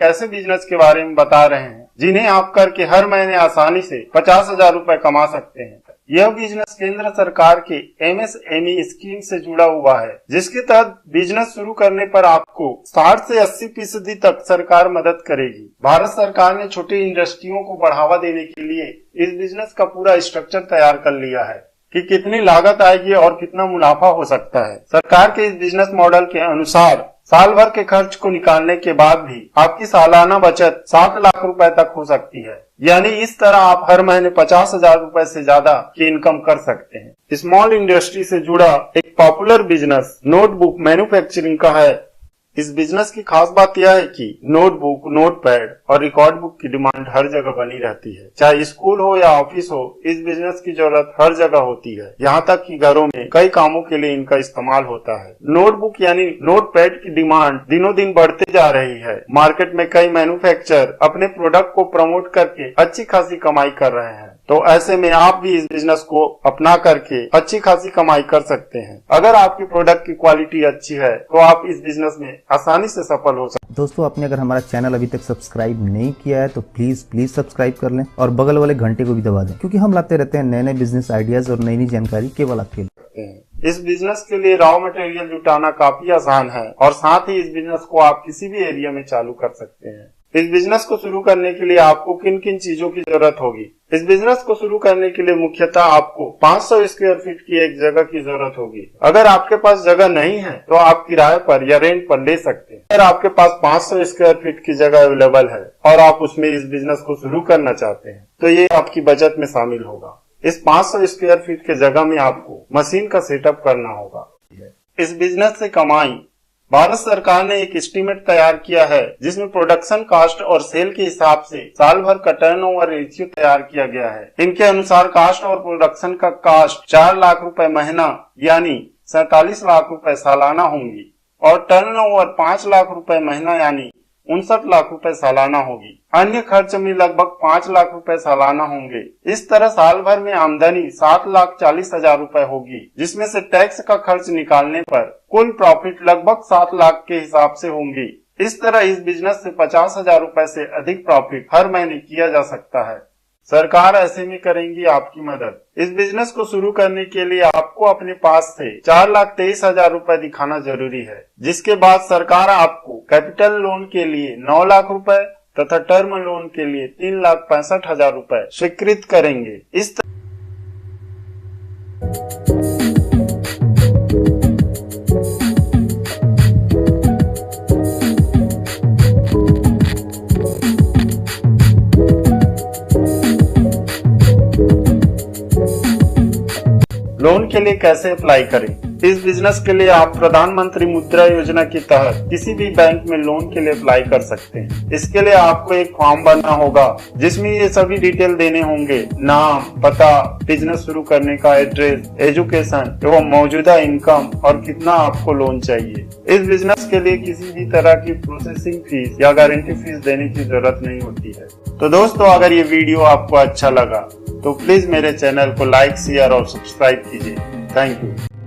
ऐसे बिजनेस के बारे में बता रहे हैं जिन्हें आप करके हर महीने आसानी से 50,000 रुपए कमा सकते हैं। यह बिजनेस केंद्र सरकार के MSME स्कीम से जुड़ा हुआ है, जिसके तहत बिजनेस शुरू करने पर आपको 60 से 80% तक सरकार मदद करेगी। भारत सरकार ने छोटी इंडस्ट्रियों को बढ़ावा देने के लिए इस बिजनेस का पूरा स्ट्रक्चर तैयार कर लिया है कि कितनी लागत आएगी और कितना मुनाफा हो सकता है। सरकार के इस बिजनेस मॉडल के अनुसार साल भर के खर्च को निकालने के बाद भी आपकी सालाना बचत 7 लाख रुपए तक हो सकती है। यानी इस तरह आप हर महीने 50,000 रुपए से ज्यादा की इनकम कर सकते हैं। स्मॉल इंडस्ट्री से जुड़ा एक पॉपुलर बिजनेस नोटबुक मैन्युफैक्चरिंग का है। इस बिजनेस की खास बात यह है कि नोटबुक, नोटपैड और रिकॉर्ड बुक की डिमांड हर जगह बनी रहती है। चाहे स्कूल हो या ऑफिस हो, इस बिजनेस की जरूरत हर जगह होती है। यहाँ तक कि घरों में कई कामों के लिए इनका इस्तेमाल होता है। नोटबुक यानी नोटपैड की डिमांड दिनों दिन बढ़ते जा रही है। मार्केट में कई मैन्युफैक्चरर अपने प्रोडक्ट को प्रमोट करके अच्छी खासी कमाई कर रहे हैं। तो ऐसे में आप भी इस बिजनेस को अपना करके अच्छी खासी कमाई कर सकते हैं। अगर आपकी प्रोडक्ट की क्वालिटी अच्छी है तो आप इस बिजनेस में आसानी से सफल हो सकते हैं। दोस्तों, आपने अगर हमारा चैनल अभी तक सब्सक्राइब नहीं किया है तो प्लीज सब्सक्राइब कर लें और बगल वाले घंटे को भी दबा दें, क्योंकि हम लाते रहते हैं नए नए बिजनेस आइडियाज और नई नई जानकारी केवल आपके लिए। इस बिजनेस के लिए रॉ मटेरियल जुटाना काफी आसान है और साथ ही इस बिजनेस को आप किसी भी एरिया में चालू कर सकते हैं। इस बिजनेस को शुरू करने के लिए आपको किन किन चीजों की जरूरत होगी? इस बिजनेस को शुरू करने के लिए मुख्यतः आपको 500 स्क्वायर फीट की एक जगह की जरूरत होगी। अगर आपके पास जगह नहीं है तो आप किराए पर या रेंट पर ले सकते हैं। अगर आपके पास 500 स्क्वायर फीट की जगह अवेलेबल है और आप उसमें इस बिजनेस को शुरू करना चाहते हैं तो ये आपकी बजट में शामिल होगा। इस 500 स्क्वायर फीट के जगह में आपको मशीन का सेटअप करना होगा। इस बिजनेस से कमाई भारत सरकार ने एक एस्टीमेट तैयार किया है, जिसमें प्रोडक्शन कास्ट और सेल के हिसाब से साल भर का टर्नओवर रेशियो तैयार किया गया है। इनके अनुसार कास्ट और प्रोडक्शन का कास्ट 4 लाख रुपए महीना यानी 47 लाख रुपए सालाना होंगी और टर्नओवर 5 लाख रुपए महीना यानी 59 लाख रुपए सालाना होगी। अन्य खर्च में लगभग 5 लाख रुपए सालाना होंगे। इस तरह साल भर में आमदनी 7,40,000 रुपए होगी, जिसमें से टैक्स का खर्च निकालने पर कुल प्रॉफिट लगभग 7 लाख के हिसाब से होंगी। इस तरह इस बिजनेस से 50,000 रुपए से अधिक प्रॉफिट हर महीने किया जा सकता है। सरकार ऐसे में करेंगी आपकी मदद। इस बिजनेस को शुरू करने के लिए आपको अपने पास से 4,23,000 रुपए दिखाना जरूरी है, जिसके बाद सरकार आपको कैपिटल लोन के लिए 9 लाख रुपए तथा टर्म लोन के लिए 3,65,000 रुपए स्वीकृत करेंगे। इस लोन के लिए कैसे अप्लाई करें? इस बिजनेस के लिए आप प्रधानमंत्री मुद्रा योजना के तहत किसी भी बैंक में लोन के लिए अप्लाई कर सकते हैं। इसके लिए आपको एक फॉर्म भरना होगा, जिसमें ये सभी डिटेल देने होंगे: नाम, पता, बिजनेस शुरू करने का एड्रेस, एजुकेशन एवं मौजूदा इनकम और कितना आपको लोन चाहिए। इस बिजनेस के लिए किसी भी तरह की प्रोसेसिंग फीस या गारंटी फीस देने की जरूरत नहीं होती है। तो दोस्तों, अगर ये वीडियो आपको अच्छा लगा तो प्लीज मेरे चैनल को लाइक, शेयर और सब्सक्राइब कीजिए। Thank you.